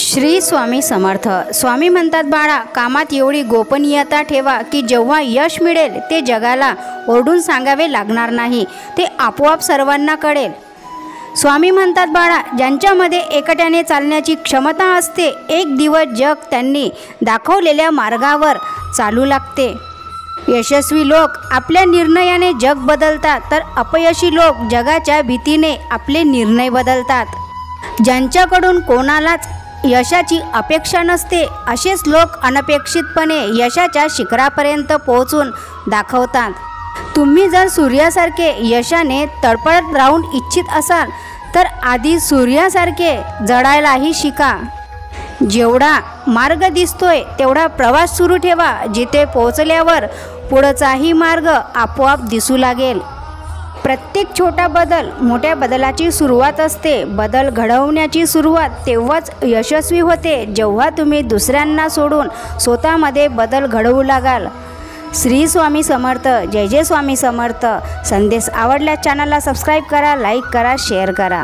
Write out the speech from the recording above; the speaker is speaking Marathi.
श्री स्वामी समर्थ। स्वामी म्हणतात, बाळा, कामात एवढी गोपनीयता ठेवा की जेव्हा यश मिळेल ते जगाला ओरडून सांगावे लागणार नाही, ते आपोआप सर्वांना कळेल। स्वामी म्हणतात, बाळा, ज्यांच्यामध्ये एकट्याने चालण्याची क्षमता असते, एक दिवस जग त्यांनी दाखवलेल्या मार्गावर चालू लागते। यशस्वी लोक आपल्या निर्णयाने जग बदलतात, तर अपयशी लोक जगाच्या भीतीने आपले निर्णय बदलतात। ज्यांच्याकडून कोणालाच यशाची अपेक्षा नसते, असेच लोक अनपेक्षितपणे यशाच्या शिखरापर्यंत पोहोचून दाखवतात। तुम्ही जर सूर्यासारखे यशाने तळपळत राहू इच्छित असाल तर आधी सूर्यासारखे जळायलाही शिका। जेवढा मार्ग दिसतोय तेवढा प्रवास सुरू ठेवा, जिथे पोहोचल्यावर पुढचाही मार्ग आपोआप दिसू लागेल। प्रत्येक छोटा बदल मोठ्या बदलाची सुरुवात असते। बदल घडवण्याची सुरुवात तेव्हाच यशस्वी होते जेव्हा तुम्ही दुसऱ्यांना सोडून स्वतःमध्ये बदल घडवू लागाल। श्री स्वामी समर्थ। जय जय स्वामी समर्थ। संदेश आवडल्यास चॅनलला सबस्क्राईब करा, लाईक करा, शेअर करा।